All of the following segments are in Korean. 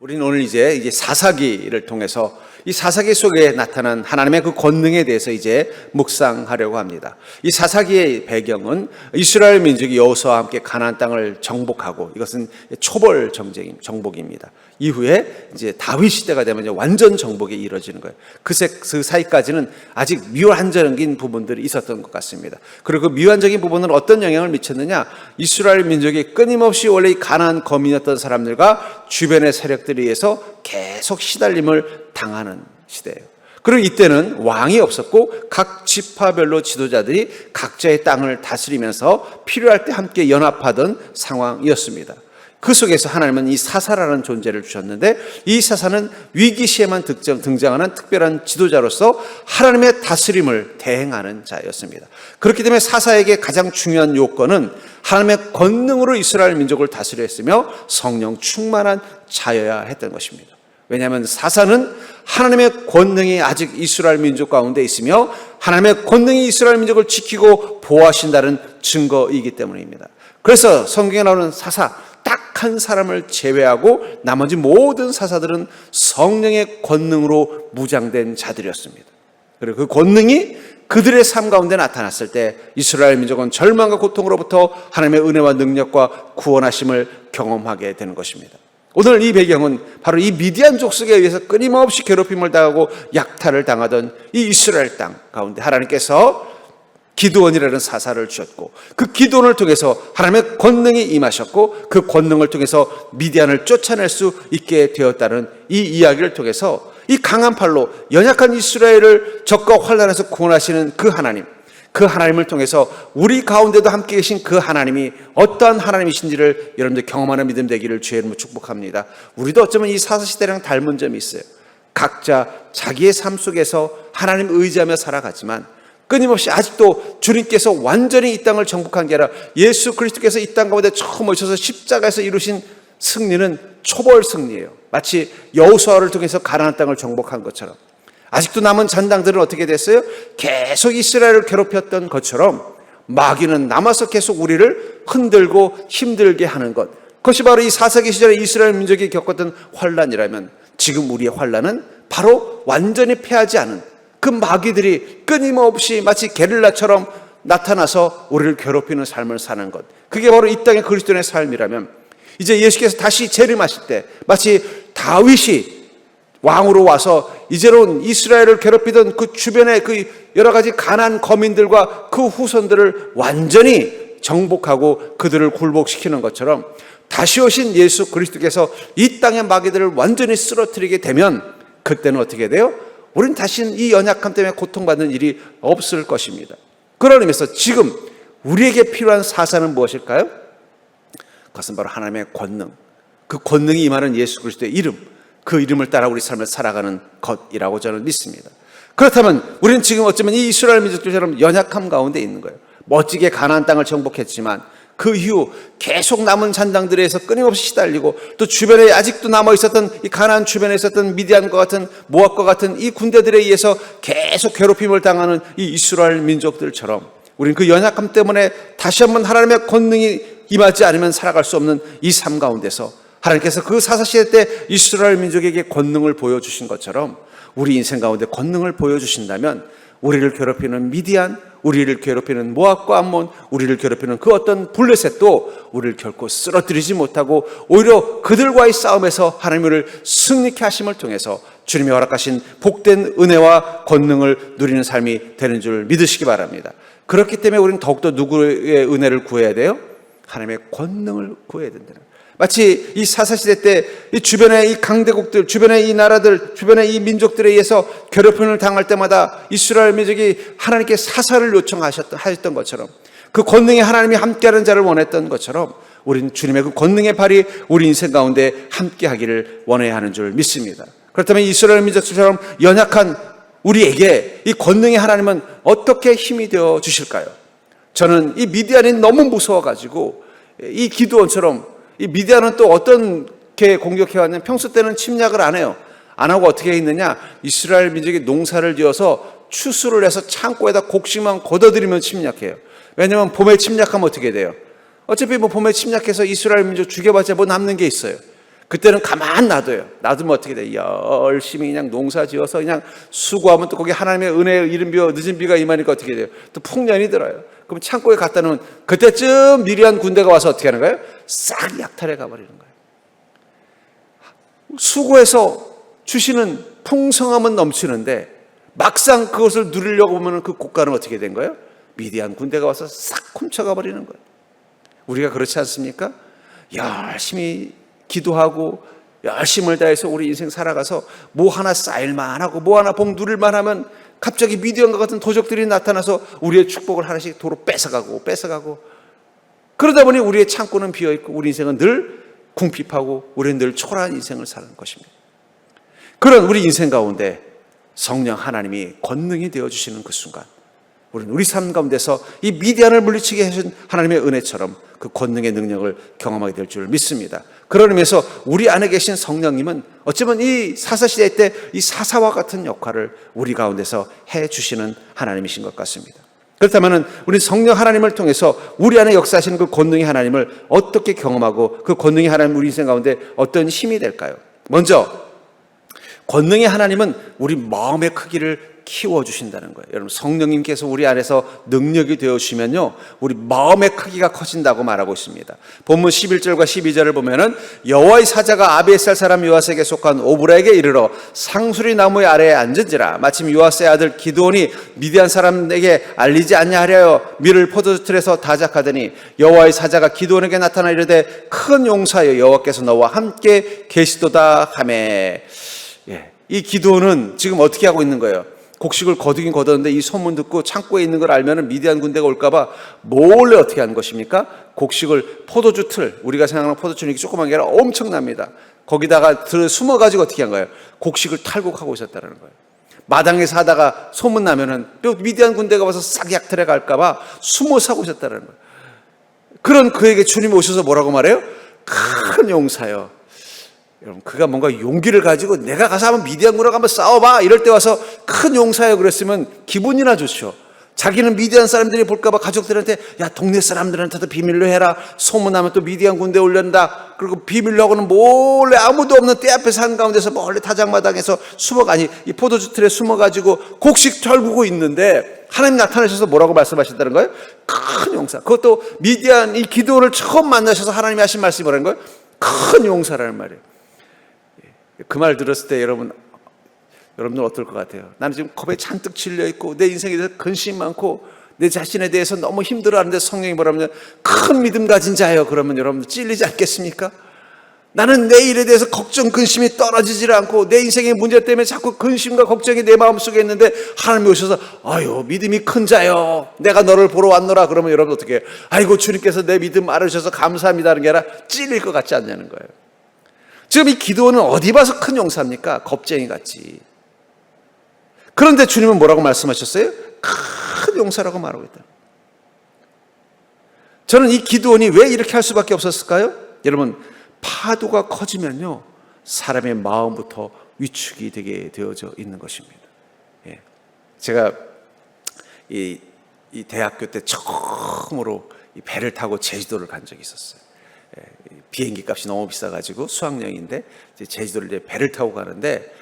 우리는 오늘 이제 사사기를 통해서 이 사사기 속에 나타난 하나님의 그 권능에 대해서 이제 묵상하려고 합니다. 이 사사기의 배경은 이스라엘 민족이 여호수아와 함께 가나안 땅을 정복하고, 이것은 초벌 정복입니다. 이후에 이제 다윗 시대가 되면 이제 완전 정복이 이루어지는 거예요. 그 사이까지는 아직 미완전적인 부분들이 있었던 것 같습니다. 그리고 그 미완적인 부분은 어떤 영향을 미쳤느냐? 이스라엘 민족이 끊임없이 원래 이 가나안 거민이었던 사람들과 주변의 세력들에 의해서 계속 시달림을 당하는 시대예요. 그리고 이때는 왕이 없었고 각 지파별로 지도자들이 각자의 땅을 다스리면서 필요할 때 함께 연합하던 상황이었습니다. 그 속에서 하나님은 이 사사라는 존재를 주셨는데, 이 사사는 위기 시에만 등장하는 특별한 지도자로서 하나님의 다스림을 대행하는 자였습니다. 그렇기 때문에 사사에게 가장 중요한 요건은 하나님의 권능으로 이스라엘 민족을 다스려 했으며 성령 충만한 자여야 했던 것입니다. 왜냐하면 사사는 하나님의 권능이 아직 이스라엘 민족 가운데 있으며 하나님의 권능이 이스라엘 민족을 지키고 보호하신다는 증거이기 때문입니다. 그래서 성경에 나오는 사사 딱 한 사람을 제외하고 나머지 모든 사사들은 성령의 권능으로 무장된 자들이었습니다. 그리고 그 권능이 그들의 삶 가운데 나타났을 때 이스라엘 민족은 절망과 고통으로부터 하나님의 은혜와 능력과 구원하심을 경험하게 되는 것입니다. 오늘 이 배경은 바로 이 미디안 족속에 의해서 끊임없이 괴롭힘을 당하고 약탈을 당하던 이 이스라엘 땅 가운데 하나님께서 기드온이라는 사사를 주셨고, 그 기드온을 통해서 하나님의 권능이 임하셨고, 그 권능을 통해서 미디안을 쫓아낼 수 있게 되었다는 이 이야기를 통해서 이 강한 팔로 연약한 이스라엘을 적과 환난에서 구원하시는 그 하나님을 통해서 우리 가운데도 함께 계신 그 하나님이 어떠한 하나님이신지를 여러분들 경험하는 믿음 되기를 주의 이름으로 축복합니다. 우리도 어쩌면 이 사사시대랑 닮은 점이 있어요. 각자 자기의 삶 속에서 하나님 의지하며 살아가지만 끊임없이 아직도 주님께서 완전히 이 땅을 정복한 게 아니라 예수 그리스도께서 이 땅 가운데 처음 오셔서 십자가에서 이루신 승리는 초벌 승리예요. 마치 여호수아를 통해서 가나안 땅을 정복한 것처럼 아직도 남은 잔당들은 어떻게 됐어요? 계속 이스라엘을 괴롭혔던 것처럼 마귀는 남아서 계속 우리를 흔들고 힘들게 하는 것, 그것이 바로 이 사사기 시절에 이스라엘 민족이 겪었던 환난이라면, 지금 우리의 환난은 바로 완전히 패하지 않은 그 마귀들이 끊임없이 마치 게릴라처럼 나타나서 우리를 괴롭히는 삶을 사는 것, 그게 바로 이 땅의 그리스도인의 삶이라면, 이제 예수께서 다시 재림하실 때 마치 다윗이 왕으로 와서 이제는 이스라엘을 괴롭히던 그 주변의 그 여러 가지 가나안 거민들과 그 후손들을 완전히 정복하고 그들을 굴복시키는 것처럼 다시 오신 예수 그리스도께서 이 땅의 마귀들을 완전히 쓰러뜨리게 되면, 그때는 어떻게 돼요? 우리는 다시는 이 연약함 때문에 고통받는 일이 없을 것입니다. 그런 의미에서 지금 우리에게 필요한 사사는 무엇일까요? 그것은 바로 하나님의 권능, 그 권능이 임하는 예수 그리스도의 이름, 그 이름을 따라 우리 삶을 살아가는 것이라고 저는 믿습니다. 그렇다면 우리는 지금 어쩌면 이 이스라엘 민족들처럼 연약함 가운데 있는 거예요. 멋지게 가나안 땅을 정복했지만 그 이후 계속 남은 잔당들에서 끊임없이 시달리고, 또 주변에 아직도 남아있었던 이 가나안 주변에 있었던 미디안과 같은 모압과 같은 이 군대들에 의해서 계속 괴롭힘을 당하는 이 이스라엘 민족들처럼 우리는 그 연약함 때문에 다시 한번 하나님의 권능이 임하지 않으면 살아갈 수 없는 이 삶 가운데서 하나님께서 그 사사시대 때 이스라엘 민족에게 권능을 보여주신 것처럼 우리 인생 가운데 권능을 보여주신다면 우리를 괴롭히는 미디안, 우리를 괴롭히는 모압과 암몬, 우리를 괴롭히는 그 어떤 블레셋도 우리를 결코 쓰러뜨리지 못하고 오히려 그들과의 싸움에서 하나님을 승리케 하심을 통해서 주님이 허락하신 복된 은혜와 권능을 누리는 삶이 되는 줄 믿으시기 바랍니다. 그렇기 때문에 우리는 더욱더 누구의 은혜를 구해야 돼요? 하나님의 권능을 구해야 된다는 거예요. 마치 이 사사시대 때 이 주변의 이 강대국들, 주변의 이 나라들, 주변의 이 민족들에 의해서 괴롭힘을 당할 때마다 이스라엘 민족이 하나님께 사사를 요청하셨던 것처럼, 그 권능에 하나님이 함께하는 자를 원했던 것처럼 우리는 주님의 그 권능의 발이 우리 인생 가운데 함께하기를 원해야 하는 줄 믿습니다. 그렇다면 이스라엘 민족처럼 연약한 우리에게 이 권능의 하나님은 어떻게 힘이 되어 주실까요? 저는 이 미디안이 너무 무서워가지고 이 기드온처럼, 이 미디안은 또 어떻게 공격해왔냐면 평소 때는 침략을 안 해요. 안 하고 어떻게 했느냐, 이스라엘 민족이 농사를 지어서 추수를 해서 창고에다 곡식만 걷어들이면 침략해요. 왜냐하면 봄에 침략하면 어떻게 돼요? 어차피 봄에 침략해서 이스라엘 민족 죽여봤자 뭐 남는 게 있어요. 그때는 가만 놔둬요. 놔두면 어떻게 돼? 열심히 그냥 농사 지어서 그냥 수고하면 또 거기 하나님의 은혜, 이른 비와 늦은 비가 임하니까 어떻게 돼요? 또 풍년이 들어요. 그럼 창고에 갖다 놓으면 그때쯤 미리한 군대가 와서 어떻게 하는 거예요? 싹 약탈해 가버리는 거예요. 수고해서 주시는 풍성함은 넘치는데 막상 그것을 누리려고 보면 그 고가는 어떻게 된 거예요? 미디안 군대가 와서 싹 훔쳐가 버리는 거예요. 우리가 그렇지 않습니까? 열심히 기도하고 열심을 다해서 우리 인생 살아가서 뭐 하나 쌓일만 하고 뭐 하나 복 누릴만 하면 갑자기 미디안과 같은 도적들이 나타나서 우리의 축복을 하나씩 도로 뺏어가고 그러다 보니 우리의 창고는 비어있고 우리 인생은 늘 궁핍하고 우리는 늘 초라한 인생을 사는 것입니다. 그런 우리 인생 가운데 성령 하나님이 권능이 되어주시는 그 순간 우리는 우리 삶 가운데서 이 미디안을 물리치게 해준 하나님의 은혜처럼 그 권능의 능력을 경험하게 될 줄 믿습니다. 그런 의미에서 우리 안에 계신 성령님은 어쩌면 이 사사시대 때 이 사사와 같은 역할을 우리 가운데서 해주시는 하나님이신 것 같습니다. 그렇다면 우리 성령 하나님을 통해서 우리 안에 역사하시는 그 권능의 하나님을 어떻게 경험하고 그 권능의 하나님 우리 인생 가운데 어떤 힘이 될까요? 먼저 권능의 하나님은 우리 마음의 크기를 키워주신다는 거예요. 여러분, 성령님께서 우리 안에서 능력이 되어주시면요 우리 마음의 크기가 커진다고 말하고 있습니다. 본문 11절과 12절을 보면은 여호와의 사자가 아비에살 사람 요아스에게 속한 오브라에게 이르러 상수리 나무의 아래에 앉은지라. 마침 요아스의 아들 기드온이 미디안 사람에게 알리지 않냐 하려 밀을 포도주 틀에서 다작하더니 여호와의 사자가 기드온에게 나타나 이르되 큰 용사여 여호와께서 너와 함께 계시도다 하매. 이 기드온은 지금 어떻게 하고 있는 거예요? 곡식을 거두긴 거뒀는데 이 소문 듣고 창고에 있는 걸 알면 미디안 군대가 올까봐 몰래 어떻게 한 것입니까? 곡식을 포도주 틀, 우리가 생각하는 포도주는 이렇게 조그만 게 아니라 엄청납니다. 거기다가 숨어가지고 어떻게 한 거예요? 곡식을 탈곡하고 있었다는 거예요. 마당에서 하다가 소문 나면은 미디안 군대가 와서 싹 약탈해 갈까봐 숨어서 하고 있었다는 거예요. 그런 그에게 주님이 오셔서 뭐라고 말해요? 큰 용사요. 여러분, 그가 뭔가 용기를 가지고 내가 가서 한번 미디안군하고 한번 싸워봐 이럴 때 와서 큰 용사예요 그랬으면 기분이나 좋죠. 자기는 미디안 사람들이 볼까봐 가족들한테 야 동네 사람들한테도 비밀로 해라. 소문나면 또 미디안 군대 올린다. 그리고 비밀로 하고는 몰래 아무도 없는 때 앞에 산 가운데서 멀리 타작마당에서 이 포도주 틀에 숨어가지고 곡식 털고 있는데 하나님 나타나셔서 뭐라고 말씀하셨다는 거예요? 큰 용사. 그것도 미디안 이 기드온을 처음 만나셔서 하나님이 하신 말씀이 뭐라는 거예요? 큰 용사라는 말이에요. 그 말 들었을 때 여러분들 어떨 것 같아요? 나는 지금 겁에 잔뜩 질려 있고 내 인생에 대해서 근심이 많고 내 자신에 대해서 너무 힘들어하는데 성령이 뭐라면 큰 믿음 가진 자예요. 그러면 여러분들 찔리지 않겠습니까? 나는 내 일에 대해서 걱정 근심이 떨어지질 않고 내 인생의 문제 때문에 자꾸 근심과 걱정이 내 마음속에 있는데 하나님이 오셔서 아유 믿음이 큰 자요 내가 너를 보러 왔노라. 그러면 여러분 어떻게 해요? 아이고 주님께서 내 믿음 알아주셔서 감사합니다 하는 게 아니라 찔릴 것 같지 않냐는 거예요. 지금 이 기드온은 어디 봐서 큰 용사입니까? 겁쟁이 같이. 그런데 주님은 뭐라고 말씀하셨어요? 큰 용사라고 말하고 있다. 저는 이 기드온이 왜 이렇게 할 수밖에 없었을까요? 여러분, 파도가 커지면요 사람의 마음부터 위축이 되게 되어져 있는 것입니다. 제가 이 대학교 때 처음으로 이 배를 타고 제주도를 간 적이 있었어요. 비행기 값이 너무 비싸가지고 수학여행인데 제주도를 이제 배를 타고 가는데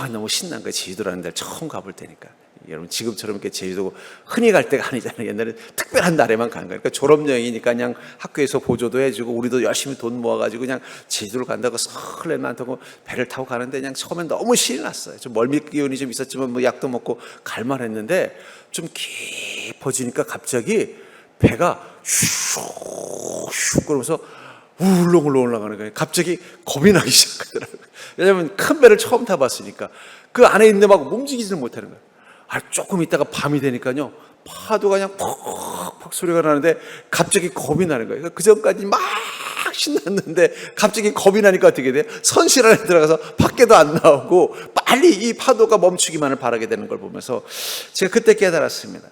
너무 신난 거예요. 제주도라는 데를 처음 가볼 때니까. 여러분 지금처럼 이렇게 제주도 흔히 갈 때가 아니잖아요. 옛날에 특별한 날에만 간 거예요. 그러니까 졸업여행이니까 그냥 학교에서 보조도 해주고 우리도 열심히 돈 모아가지고 그냥 제주도를 간다고 설레만 타고 배를 타고 가는데 그냥 처음엔 너무 신이 났어요. 좀 멀미 기운이 좀 있었지만 뭐 약도 먹고 갈만했는데 좀 깊어지니까 갑자기 배가 슉슉 그러면서 울렁울렁 올라가는 거예요. 갑자기 겁이 나기 시작하더라고요. 왜냐하면 큰 배를 처음 타봤으니까 그 안에 있는데 막 움직이지는 못하는 거예요. 조금 있다가 밤이 되니까요 파도가 그냥 퍽퍽 소리가 나는데 갑자기 겁이 나는 거예요. 그 전까지 막 신났는데 갑자기 겁이 나니까 어떻게 돼요? 선실 안에 들어가서 밖에도 안 나오고 빨리 이 파도가 멈추기만을 바라게 되는 걸 보면서 제가 그때 깨달았습니다.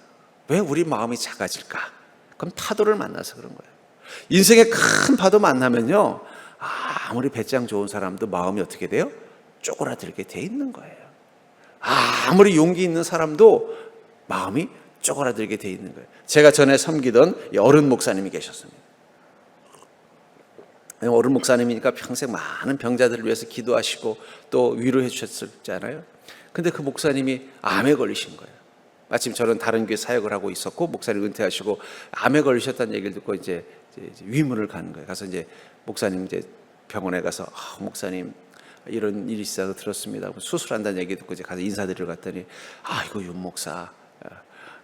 왜 우리 마음이 작아질까? 그럼 파도를 만나서 그런 거예요. 인생에 큰 파도 만나면요 아무리 배짱 좋은 사람도 마음이 어떻게 돼요? 쪼그라들게 돼 있는 거예요. 아무리 용기 있는 사람도 마음이 쪼그라들게 돼 있는 거예요. 제가 전에 섬기던 어른 목사님이 계셨습니다. 어른 목사님이니까 평생 많은 병자들을 위해서 기도하시고 또 위로해 주셨잖아요. 근데 그 목사님이 암에 걸리신 거예요. 마침 저는 다른 교회 사역을 하고 있었고 목사님 은퇴하시고 암에 걸리셨다는 얘기를 듣고 이제 위문을 가는 거예요. 가서 이제 목사님 이제 병원에 가서 목사님 이런 일이 있어서 들었습니다. 수술한다는 얘기 듣고 이제 가서 인사드리러 갔더니 아이고 윤 목사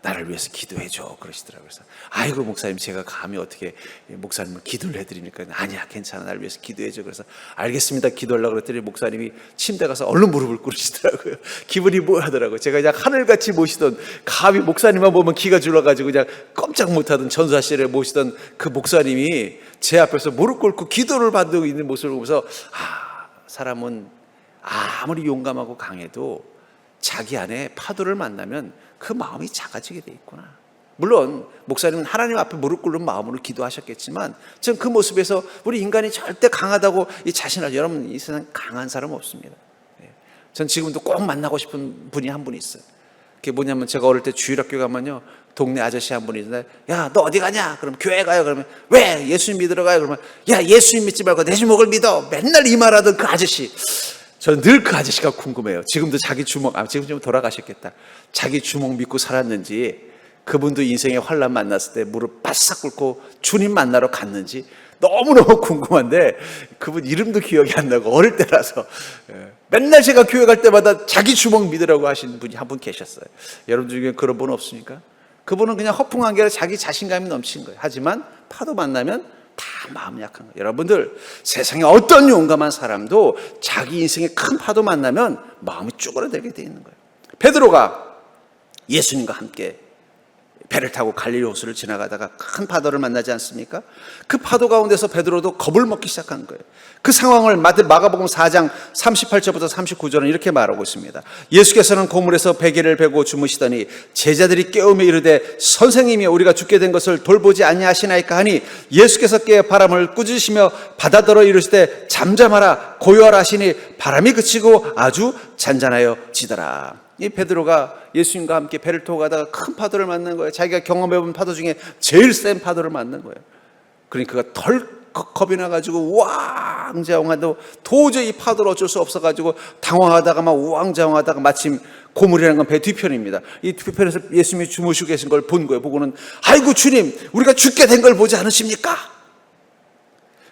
나를 위해서 기도해 줘 그러시더라고요. 그래서 아이고 목사님 제가 감히 어떻게 목사님을 기도를 해드립니까? 아니야 괜찮아 나를 위해서 기도해 줘. 그래서 알겠습니다 기도하려고 그랬더니 목사님이 침대 가서 얼른 무릎을 꿇으시더라고요. 기분이 묘하더라고요. 제가 그냥 하늘같이 모시던 감히 목사님만 보면 기가 줄어가지고 그냥 꼼짝 못하던 전사실에 모시던 그 목사님이 제 앞에서 무릎 꿇고 기도를 받고 있는 모습을 보면서 사람은 아무리 용감하고 강해도 자기 안에 파도를 만나면 그 마음이 작아지게 돼 있구나. 물론 목사님은 하나님 앞에 무릎 꿇는 마음으로 기도하셨겠지만 전 그 모습에서 우리 인간이 절대 강하다고 이 자신을 여러분 이 세상 강한 사람 없습니다. 전 지금도 꼭 만나고 싶은 분이 한 분 있어요. 그게 뭐냐면 제가 어릴 때 주일학교 가면요 동네 아저씨 한 분이 있는데 야 너 어디 가냐? 그럼 교회 가요. 그러면 왜 예수님 믿으러 가요? 그러면 야 예수님 믿지 말고 내 주먹을 믿어. 맨날 이 말하던 그 아저씨. 저는 늘 그 아저씨가 궁금해요. 지금도 자기 주먹, 지금 좀 돌아가셨겠다. 자기 주먹 믿고 살았는지, 그분도 인생의 환난 만났을 때 무릎 바싹 꿇고 주님 만나러 갔는지 너무너무 궁금한데 그분 이름도 기억이 안 나고 어릴 때라서 맨날 제가 교회 갈 때마다 자기 주먹 믿으라고 하시는 분이 한 분 계셨어요. 여러분 중에 그런 분 없습니까? 그분은 그냥 허풍한 게 아니라 자기 자신감이 넘친 거예요. 하지만 파도 만나면 다 마음 약한 거예요. 여러분들 세상에 어떤 용감한 사람도 자기 인생에 큰 파도 만나면 마음이 쭈그러들게 돼 있는 거예요. 베드로가 예수님과 함께 배를 타고 갈릴리 호수를 지나가다가 큰 파도를 만나지 않습니까? 그 파도 가운데서 베드로도 겁을 먹기 시작한 거예요. 그 상황을 마가복음 4장 38절부터 39절은 이렇게 말하고 있습니다. 예수께서는 고물에서 베개를 베고 주무시더니 제자들이 깨우며 이르되 선생님이 우리가 죽게 된 것을 돌보지 아니하시나이까 하니 예수께서 깨어 바람을 꾸짖으시며 바다더러 이르시되 잠잠하라 고요하라 하시니 바람이 그치고 아주 잔잔하여 지더라. 이 베드로가 예수님과 함께 배를 타고 가다가 큰 파도를 만난 거예요. 자기가 경험해본 파도 중에 제일 센 파도를 만난 거예요. 그러니까 그가 덜컥 겁이 나가지고 우왕좌왕하도 도저히 이 파도를 어쩔 수 없어가지고 당황하다가 막 우왕좌왕하다가 마침 고물이라는 건 배 뒤편입니다. 이 뒤편에서 예수님이 주무시고 계신 걸 본 거예요. 보고는 아이고 주님 우리가 죽게 된 걸 보지 않으십니까?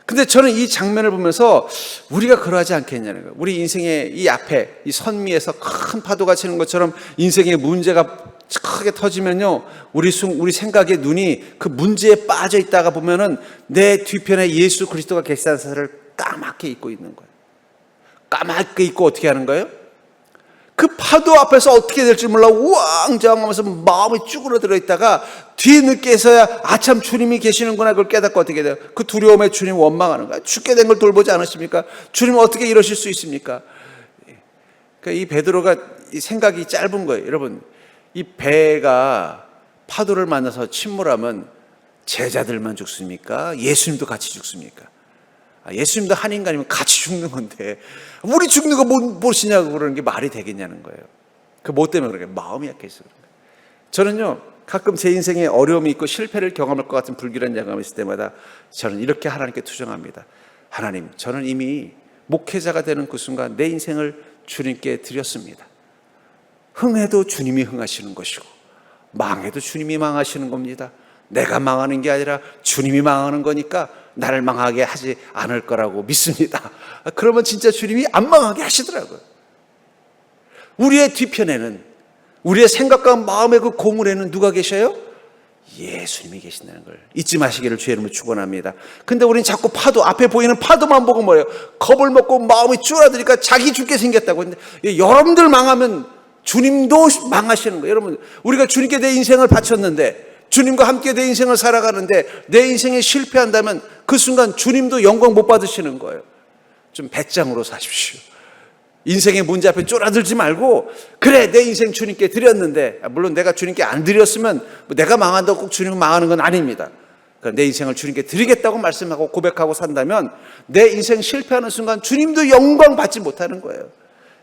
근데 저는 이 장면을 보면서 우리가 그러하지 않겠냐는 거예요. 우리 인생의 이 앞에 이 선미에서 큰 파도가 치는 것처럼 인생의 문제가 크게 터지면요 우리 생각의 눈이 그 문제에 빠져 있다가 보면은 내 뒤편에 예수 그리스도가 계시다는 사실을 까맣게 잊고 있는 거예요. 까맣게 잊고 어떻게 하는 거예요? 그 파도 앞에서 어떻게 될지 몰라 우왕좌왕하면서 마음이 쭈그러들어 있다가 뒤늦게서야 아참 주님이 계시는구나 그걸 깨닫고 어떻게 돼요? 그 두려움에 주님 원망하는 거야. 죽게 된 걸 돌보지 않으십니까? 주님 어떻게 이러실 수 있습니까? 그러니까 이 베드로가 이 생각이 짧은 거예요. 여러분 이 배가 파도를 만나서 침몰하면 제자들만 죽습니까? 예수님도 같이 죽습니까? 예수님도 한 인간이면 같이 죽는 건데 우리 죽는 거 모르시냐고 그러는 게 말이 되겠냐는 거예요. 그 뭐 때문에 그런 거예요? 마음이 약해서 그런 거예요. 저는요 가끔 제 인생에 어려움이 있고 실패를 경험할 것 같은 불길한 경험이 있을 때마다 저는 이렇게 하나님께 투정합니다. 하나님 저는 이미 목회자가 되는 그 순간 내 인생을 주님께 드렸습니다. 흥해도 주님이 흥하시는 것이고 망해도 주님이 망하시는 겁니다. 내가 망하는 게 아니라 주님이 망하는 거니까 나를 망하게 하지 않을 거라고 믿습니다. 그러면 진짜 주님이 안 망하게 하시더라고요. 우리의 뒤편에는 우리의 생각과 마음의 그 고물에는 누가 계셔요? 예수님이 계신다는 걸 잊지 마시기를 주의 이름으로 축원합니다. 근데 우리는 자꾸 파도 앞에 보이는 파도만 보고 뭐예요? 겁을 먹고 마음이 쭈그러드니까 자기 죽게 생겼다고. 근데 여러분들 망하면 주님도 망하시는 거예요. 여러분 우리가 주님께 내 인생을 바쳤는데 주님과 함께 내 인생을 살아가는데 내 인생에 실패한다면 그 순간 주님도 영광 못 받으시는 거예요. 좀 배짱으로 사십시오. 인생의 문제 앞에 쫄아들지 말고 그래 내 인생 주님께 드렸는데 물론 내가 주님께 안 드렸으면 내가 망한다고 꼭 주님은 망하는 건 아닙니다. 내 인생을 주님께 드리겠다고 말씀하고 고백하고 산다면 내 인생 실패하는 순간 주님도 영광 받지 못하는 거예요.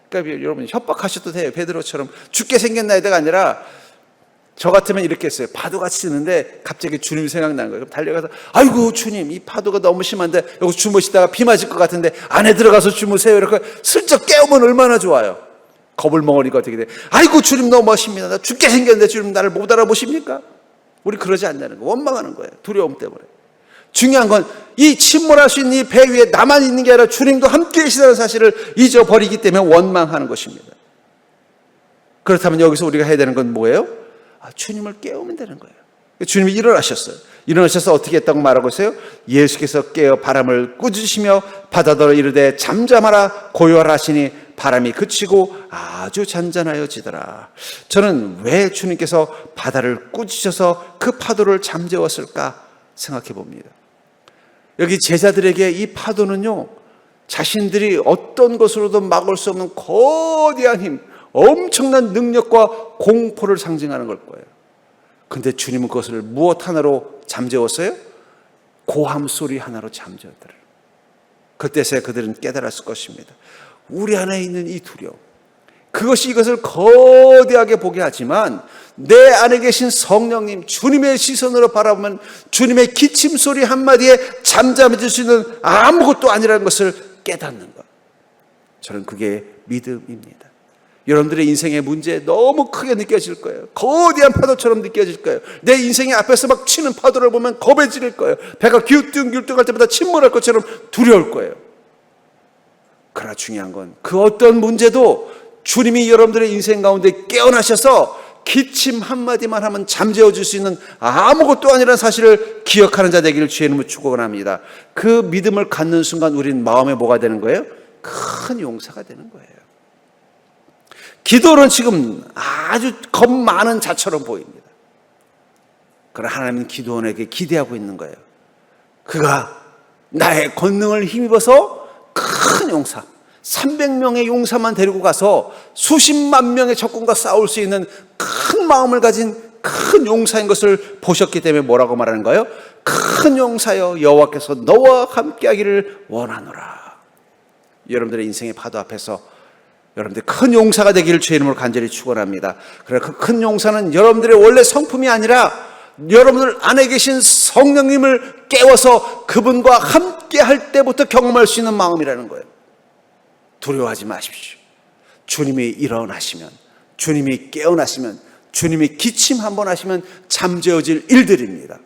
그러니까 여러분 협박하셔도 돼요. 베드로처럼 죽게 생겼나이다가 아니라 저 같으면 이렇게 했어요. 파도가 치는데 갑자기 주님이 생각나는 거예요. 그럼 달려가서 아이고 주님, 이 파도가 너무 심한데 여기 주무시다가 비 맞을 것 같은데 안에 들어가서 주무세요. 이렇게 슬쩍 깨우면 얼마나 좋아요. 겁을 먹으니까 어떻게 돼? 아이고 주님 너무 멋있습니다. 나 죽게 생겼는데 주님 나를 못 알아보십니까? 우리 그러지 않냐는 거. 원망하는 거예요. 두려움 때문에. 중요한 건 이 침몰할 수 있는 이 배 위에 나만 있는 게 아니라 주님도 함께 계시다는 사실을 잊어버리기 때문에 원망하는 것입니다. 그렇다면 여기서 우리가 해야 되는 건 뭐예요? 주님을 깨우면 되는 거예요. 주님이 일어나셨어요. 일어나셔서 어떻게 했다고 말하고 있어요? 예수께서 깨어 바람을 꾸짖으시며 바다더러 이르되 잠잠하라 고요하라 하시니 바람이 그치고 아주 잔잔하여지더라. 저는 왜 주님께서 바다를 꾸짖으셔서 그 파도를 잠재웠을까 생각해 봅니다. 여기 제자들에게 이 파도는요, 자신들이 어떤 것으로도 막을 수 없는 거대한 힘, 엄청난 능력과 공포를 상징하는 걸 거예요. 근데 주님은 그것을 무엇 하나로 잠재웠어요? 고함 소리 하나로 잠재웠더라. 그때서야 그들은 깨달았을 것입니다. 우리 안에 있는 이 두려움, 그것이 이것을 거대하게 보게 하지만 내 안에 계신 성령님, 주님의 시선으로 바라보면 주님의 기침 소리 한마디에 잠잠해질 수 있는 아무것도 아니라는 것을 깨닫는 것. 저는 그게 믿음입니다. 여러분들의 인생의 문제 너무 크게 느껴질 거예요. 거대한 파도처럼 느껴질 거예요. 내 인생의 앞에서 막 치는 파도를 보면 겁에 질릴 거예요. 배가 기우뚱기우뚱할 때마다 침몰할 것처럼 두려울 거예요. 그러나 중요한 건 그 어떤 문제도 주님이 여러분들의 인생 가운데 깨어나셔서 기침 한마디만 하면 잠재워줄 수 있는 아무것도 아니라는 사실을 기억하는 자 되기를 주의 이름으로 축원합니다. 그 믿음을 갖는 순간 우리는 마음에 뭐가 되는 거예요? 큰 용사가 되는 거예요. 기도는 지금 아주 겁 많은 자처럼 보입니다. 그러나 하나님은 기도원에게 기대하고 있는 거예요. 그가 나의 권능을 힘입어서 큰 용사, 300명의 용사만 데리고 가서 수십만 명의 적군과 싸울 수 있는 큰 마음을 가진 큰 용사인 것을 보셨기 때문에 뭐라고 말하는 거예요? 큰 용사여 여호와께서 너와 함께 하기를 원하노라. 여러분들의 인생의 파도 앞에서 여러분들 큰 용사가 되기를 주의 이름으로 간절히 축원합니다. 그러나 그 큰 용사는 여러분들의 원래 성품이 아니라 여러분들 안에 계신 성령님을 깨워서 그분과 함께 할 때부터 경험할 수 있는 마음이라는 거예요. 두려워하지 마십시오. 주님이 일어나시면, 주님이 깨어나시면, 주님이 기침 한번 하시면 잠재워질 일들입니다.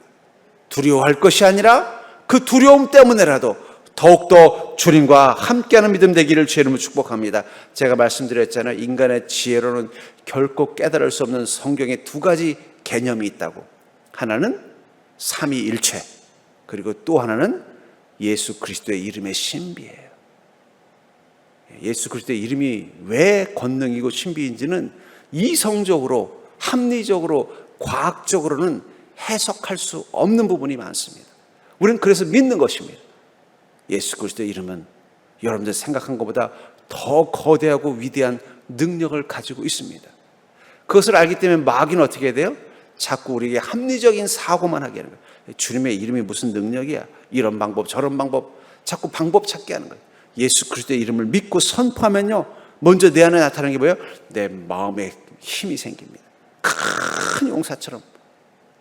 두려워할 것이 아니라 그 두려움 때문에라도 더욱더 주님과 함께하는 믿음 되기를 주의 이름으로 축복합니다. 제가 말씀드렸잖아요. 인간의 지혜로는 결코 깨달을 수 없는 성경에 두 가지 개념이 있다고. 하나는 삼위일체, 그리고 또 하나는 예수 그리스도의 이름의 신비예요. 예수 그리스도의 이름이 왜 권능이고 신비인지는 이성적으로, 합리적으로, 과학적으로는 해석할 수 없는 부분이 많습니다. 우리는 그래서 믿는 것입니다. 예수 그리스도의 이름은 여러분들 생각한 것보다 더 거대하고 위대한 능력을 가지고 있습니다. 그것을 알기 때문에 마귀는 어떻게 해야 돼요? 자꾸 우리에게 합리적인 사고만 하게 하는 거예요. 주님의 이름이 무슨 능력이야? 이런 방법 저런 방법, 자꾸 방법 찾게 하는 거예요. 예수 그리스도의 이름을 믿고 선포하면요, 먼저 내 안에 나타나는 게 뭐예요? 내 마음에 힘이 생깁니다. 큰 용사처럼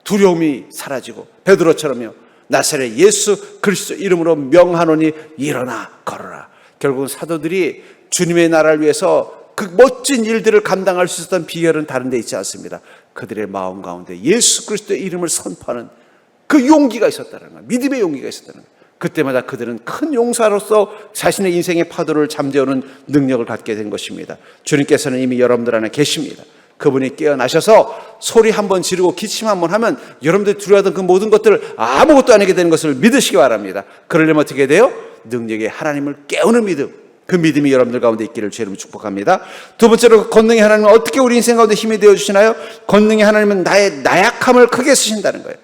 두려움이 사라지고 베드로처럼요, 나사렛 예수 그리스도 이름으로 명하노니 일어나 걸어라. 결국은 사도들이 주님의 나라를 위해서 그 멋진 일들을 감당할 수 있었던 비결은 다른 데 있지 않습니다. 그들의 마음 가운데 예수 그리스도의 이름을 선포하는 그 용기가 있었다는 거예요. 믿음의 용기가 있었다는 거예요. 그때마다 그들은 큰 용사로서 자신의 인생의 파도를 잠재우는 능력을 갖게 된 것입니다. 주님께서는 이미 여러분들 안에 계십니다. 그분이 깨어나셔서 소리 한번 지르고 기침 한번 하면 여러분들이 두려워하던 그 모든 것들을 아무것도 아니게 되는 것을 믿으시기 바랍니다. 그러려면 어떻게 돼요? 능력의 하나님을 깨우는 믿음, 그 믿음이 여러분들 가운데 있기를 주의 이름으로 축복합니다. 두 번째로, 권능의 하나님은 어떻게 우리 인생 가운데 힘이 되어주시나요? 권능의 하나님은 나의 나약함을 크게 쓰신다는 거예요.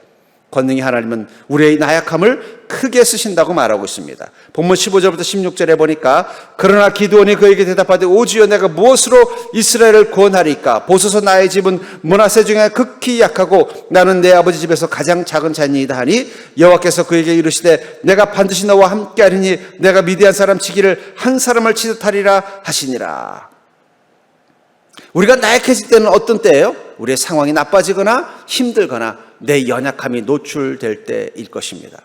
권능의 하나님은 우리의 나약함을 크게 쓰신다고 말하고 있습니다. 본문 15절부터 16절에 보니까 그러나 기드온이 그에게 대답하되 오주여 내가 무엇으로 이스라엘을 구원하리까? 보소서 나의 집은 므낫세 중에 극히 약하고 나는 내 아버지 집에서 가장 작은 자니이다 하니 여호와께서 그에게 이르시되 내가 반드시 너와 함께하리니 내가 미디안 사람 치기를 한 사람을 치듯 하리라 하시니라. 우리가 나약해질 때는 어떤 때예요? 우리의 상황이 나빠지거나 힘들거나 내 연약함이 노출될 때일 것입니다.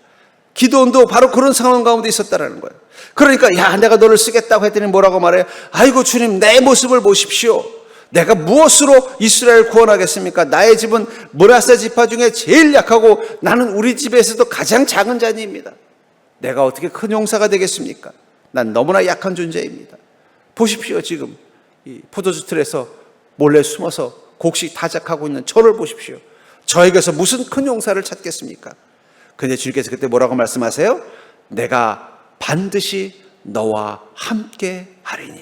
기도원도 바로 그런 상황 가운데 있었다라는 거예요. 그러니까 야, 내가 너를 쓰겠다고 했더니 뭐라고 말해요? 아이고 주님, 내 모습을 보십시오. 내가 무엇으로 이스라엘 구원하겠습니까? 나의 집은 므낫세 지파 중에 제일 약하고 나는 우리 집에서도 가장 작은 자니입니다. 내가 어떻게 큰 용사가 되겠습니까? 난 너무나 약한 존재입니다. 보십시오. 지금 이 포도주 틀에서 몰래 숨어서 곡식 타작하고 있는 저를 보십시오. 저에게서 무슨 큰 용사를 찾겠습니까? 근데 주님께서 그때 뭐라고 말씀하세요? 내가 반드시 너와 함께 하리니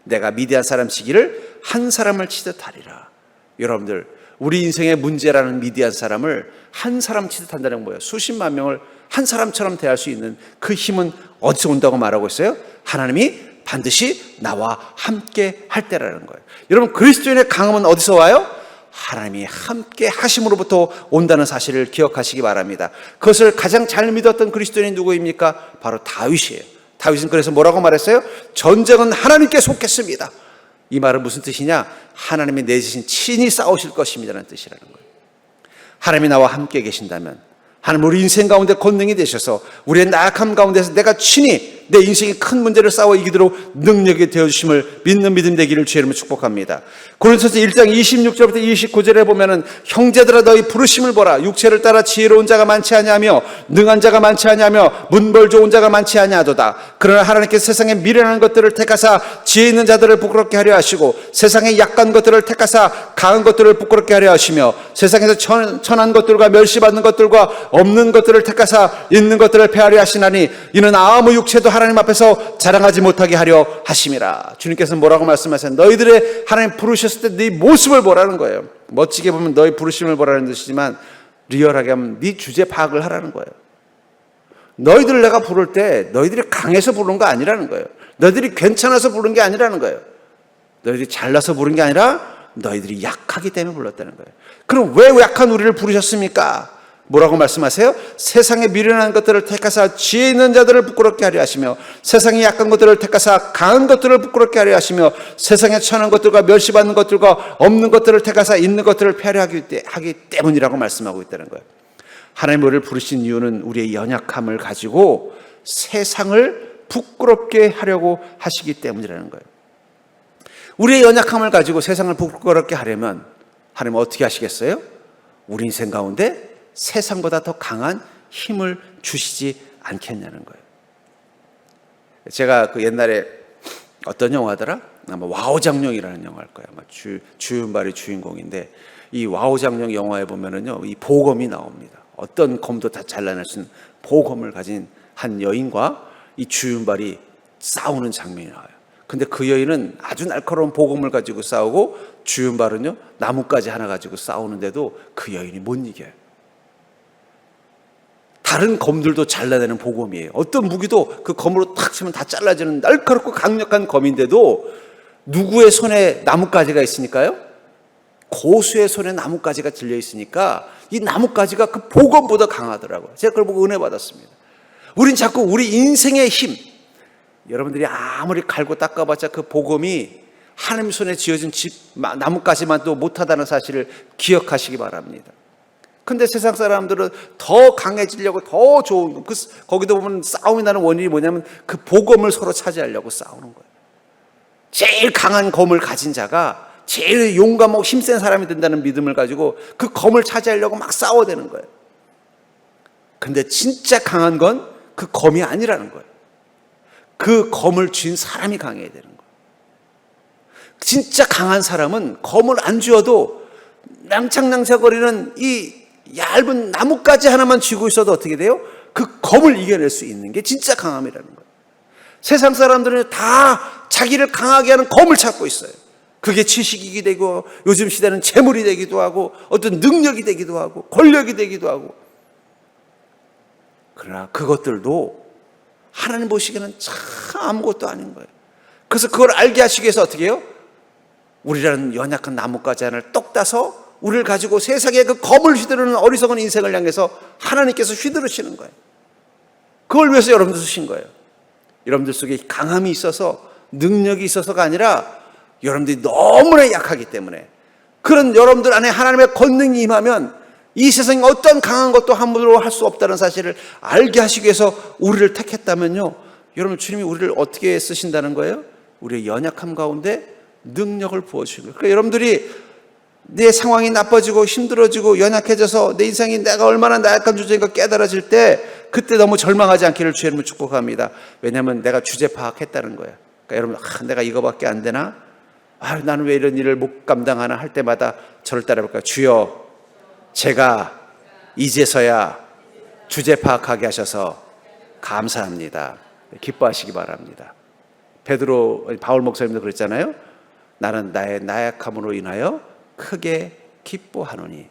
내가 미디안 사람 치기를 한 사람을 치듯 하리라. 여러분들, 우리 인생의 문제라는 미디안 사람을 한 사람 치듯 한다는 거예요. 수십만 명을 한 사람처럼 대할 수 있는 그 힘은 어디서 온다고 말하고 있어요? 하나님이 반드시 나와 함께 할 때라는 거예요. 여러분, 그리스도인의 강함은 어디서 와요? 하나님이 함께 하심으로부터 온다는 사실을 기억하시기 바랍니다. 그것을 가장 잘 믿었던 그리스도인이 누구입니까? 바로 다윗이에요. 다윗은 그래서 뭐라고 말했어요? 전쟁은 하나님께 속했습니다. 이 말은 무슨 뜻이냐? 하나님이 내지신 친히 싸우실 것입니다라는 뜻이라는 거예요. 하나님이 나와 함께 계신다면 하나님 우리 인생 가운데 권능이 되셔서 우리의 나약함 가운데서 내가 친히 내 인생의 큰 문제를 싸워 이기도록 능력이 되어주심을 믿는 믿음 되기를 주의 이름으로 축복합니다. 고린도서 1장 26절부터 29절에 보면은 형제들아 너희 부르심을 보라. 육체를 따라 지혜로운 자가 많지 아니하며 능한 자가 많지 아니하며 문벌 좋은 자가 많지 아니하도다. 그러나 하나님께서 세상의 미련한 것들을 택하사 지혜 있는 자들을 부끄럽게 하려 하시고 세상의 약한 것들을 택하사 강한 것들을 부끄럽게 하려 하시며 세상에서 천한 것들과 멸시받는 것들과 없는 것들을 택하사 있는 것들을 폐하려 하시나니 이는 아무 육체도 하나님 앞에서 자랑하지 못하게 하려 하심이라. 주님께서는 뭐라고 말씀하세요? 너희들의 하나님 부르셨을 때 네 모습을 보라는 거예요. 멋지게 보면 너희 부르심을 보라는 뜻이지만 리얼하게 하면 네 주제 파악을 하라는 거예요. 너희들을 내가 부를 때 너희들이 강해서 부른 거 아니라는 거예요. 너희들이 괜찮아서 부른 게 아니라는 거예요. 너희들이 잘나서 부른 게 아니라 너희들이 약하기 때문에 불렀다는 거예요. 그럼 왜 약한 우리를 부르셨습니까? 뭐라고 말씀하세요? 세상의 미련한 것들을 택하사 지혜 있는 자들을 부끄럽게 하려 하시며 세상의 약한 것들을 택하사 강한 것들을 부끄럽게 하려 하시며 세상의 천한 것들과 멸시받는 것들과 없는 것들을 택하사 있는 것들을 폐하려 하기 때문이라고 말씀하고 있다는 거예요. 하나님 우리를 부르신 이유는 우리의 연약함을 가지고 세상을 부끄럽게 하려고 하시기 때문이라는 거예요. 우리의 연약함을 가지고 세상을 부끄럽게 하려면 하나님 어떻게 하시겠어요? 우리 인생 가운데 세상보다 더 강한 힘을 주시지 않겠냐는 거예요. 제가 그 옛날에 어떤 영화더라? 아마 와우장룡이라는 영화일 거예요. 아마 주윤발이 주인공인데 이 와우장룡 영화에 보면은요, 이 보검이 나옵니다. 어떤 검도 다 잘라낼 수 있는 보검을 가진 한 여인과 이 주윤발이 싸우는 장면이 나와요. 근데 그 여인은 아주 날카로운 보검을 가지고 싸우고 주윤발은요, 나뭇가지 하나 가지고 싸우는데도 그 여인이 못 이겨요. 다른 검들도 잘라내는 보검이에요. 어떤 무기도 그 검으로 탁 치면 다 잘라지는 날카롭고 강력한 검인데도 누구의 손에 나뭇가지가 있으니까요? 고수의 손에 나뭇가지가 들려 있으니까 이 나뭇가지가 그 보검보다 강하더라고요. 제가 그걸 보고 은혜 받았습니다. 우린 자꾸 우리 인생의 힘, 여러분들이 아무리 갈고 닦아봤자 그 보검이 하나님 손에 지어진 나뭇가지만도 못하다는 사실을 기억하시기 바랍니다. 근데 세상 사람들은 더 강해지려고 더 좋은 거기도 보면 싸움이 나는 원인이 뭐냐면 그 보검을 서로 차지하려고 싸우는 거예요. 제일 강한 검을 가진 자가 제일 용감하고 힘센 사람이 된다는 믿음을 가지고 그 검을 차지하려고 막 싸워대는 거예요. 근데 진짜 강한 건 그 검이 아니라는 거예요. 그 검을 쥔 사람이 강해야 되는 거예요. 진짜 강한 사람은 검을 안 쥐어도 낭창낭창거리는 이 얇은 나뭇가지 하나만 쥐고 있어도 어떻게 돼요? 그 검을 이겨낼 수 있는 게 진짜 강함이라는 거예요. 세상 사람들은 다 자기를 강하게 하는 검을 찾고 있어요. 그게 지식이 되고 요즘 시대는 재물이 되기도 하고 어떤 능력이 되기도 하고 권력이 되기도 하고, 그러나 그것들도 하나님 보시기에는 참 아무것도 아닌 거예요. 그래서 그걸 알게 하시기 위해서 어떻게 해요? 우리라는 연약한 나뭇가지 하나를 똑 따서 우리를 가지고 세상에 그 검을 휘두르는 어리석은 인생을 향해서 하나님께서 휘두르시는 거예요. 그걸 위해서 여러분들 쓰신 거예요. 여러분들 속에 강함이 있어서 능력이 있어서가 아니라 여러분들이 너무나 약하기 때문에 그런 여러분들 안에 하나님의 권능이 임하면 이 세상에 어떤 강한 것도 함부로 할 수 없다는 사실을 알게 하시기 위해서 우리를 택했다면요, 여러분, 주님이 우리를 어떻게 쓰신다는 거예요? 우리의 연약함 가운데 능력을 부어주시는 거예요. 그러니까 여러분들이 내 상황이 나빠지고 힘들어지고 연약해져서 내 인생이 내가 얼마나 나약한 존재인가 깨달아질 때, 그때 너무 절망하지 않기를 주의 이름으로 축복합니다. 왜냐하면 내가 주제 파악했다는 거예요. 그러니까 여러분, 내가 이거밖에 안 되나? 나는 왜 이런 일을 못 감당하나 할 때마다 저를 따라볼까요? 주여, 제가 이제서야 주제 파악하게 하셔서 감사합니다. 기뻐하시기 바랍니다. 바울 목사님도 그랬잖아요. 나는 나의 나약함으로 인하여 크게 기뻐하노니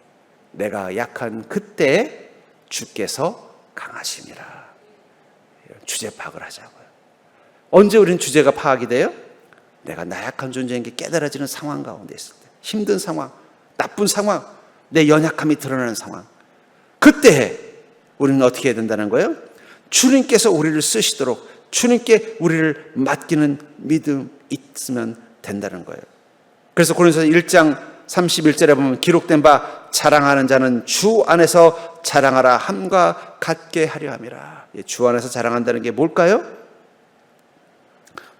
내가 약한 그때 주께서 강하심이라. 주제 파악을 하자고요. 언제 우리는 주제가 파악이 돼요? 내가 나약한 존재인 게 깨달아지는 상황 가운데 있을 때, 힘든 상황, 나쁜 상황, 내 연약함이 드러나는 상황, 그때 우리는 어떻게 해야 된다는 거예요? 주님께서 우리를 쓰시도록 주님께 우리를 맡기는 믿음 있으면 된다는 거예요. 그래서 고린도서 1장 31절에 보면 기록된 바 자랑하는 자는 주 안에서 자랑하라 함과 같게 하려 함이라. 주 안에서 자랑한다는 게 뭘까요?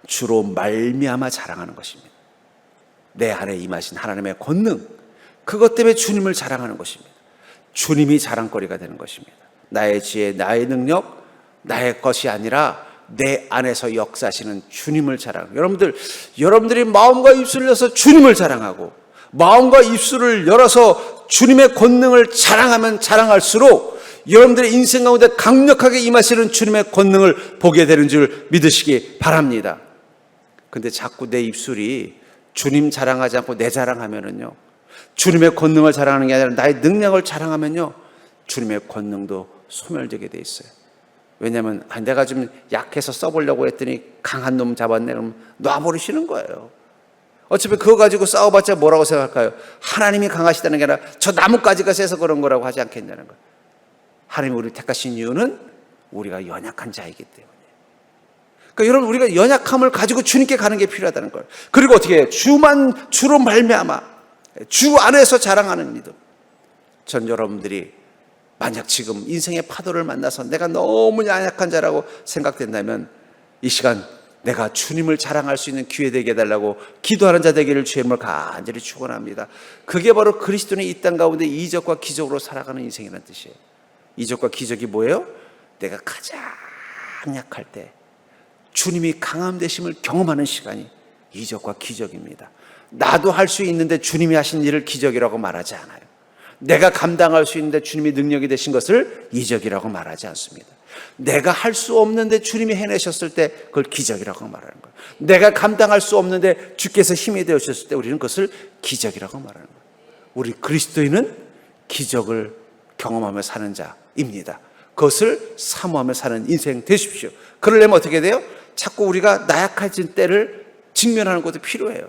주로 말미암아 자랑하는 것입니다. 내 안에 임하신 하나님의 권능, 그것 때문에 주님을 자랑하는 것입니다. 주님이 자랑거리가 되는 것입니다. 나의 지혜, 나의 능력, 나의 것이 아니라 내 안에서 역사하시는 주님을 자랑하고, 여러분들이 마음과 입술을 열어서 주님을 자랑하고 마음과 입술을 열어서 주님의 권능을 자랑하면 자랑할수록 여러분들의 인생 가운데 강력하게 임하시는 주님의 권능을 보게 되는 줄 믿으시기 바랍니다. 근데 자꾸 내 입술이 주님 자랑하지 않고 내 자랑하면은요, 주님의 권능을 자랑하는 게 아니라 나의 능력을 자랑하면요, 주님의 권능도 소멸되게 돼 있어요. 왜냐하면 내가 좀 약해서 써보려고 했더니 강한 놈 잡았네, 그럼 놔버리시는 거예요. 어차피 그거 가지고 싸워봤자 뭐라고 생각할까요? 하나님이 강하시다는 게 아니라 저 나뭇가지가 세서 그런 거라고 하지 않겠냐는 거예요. 하나님이 우리를 택하신 이유는 우리가 연약한 자이기 때문에. 그러니까 여러분, 우리가 연약함을 가지고 주님께 가는 게 필요하다는 거예요. 그리고 어떻게 해요? 주로 말미암아 주 안에서 자랑하는 믿음. 전 여러분들이 만약 지금 인생의 파도를 만나서 내가 너무 연약한 자라고 생각된다면 이 시간 내가 주님을 자랑할 수 있는 기회 되게 해달라고 기도하는 자 되기를 주의 이름으로 간절히 축원합니다. 그게 바로 그리스도인의 이 땅 가운데 이적과 기적으로 살아가는 인생이라는 뜻이에요. 이적과 기적이 뭐예요? 내가 가장 약할 때 주님이 강함 되심을 경험하는 시간이 이적과 기적입니다. 나도 할 수 있는데 주님이 하신 일을 기적이라고 말하지 않아요. 내가 감당할 수 있는데 주님이 능력이 되신 것을 이적이라고 말하지 않습니다. 내가 할 수 없는데 주님이 해내셨을 때 그걸 기적이라고 말하는 거예요. 내가 감당할 수 없는데 주께서 힘이 되어주셨을 때 우리는 그것을 기적이라고 말하는 거예요. 우리 그리스도인은 기적을 경험하며 사는 자입니다. 그것을 사모하며 사는 인생 되십시오. 그러려면 어떻게 돼요? 자꾸 우리가 나약해진 때를 직면하는 것도 필요해요.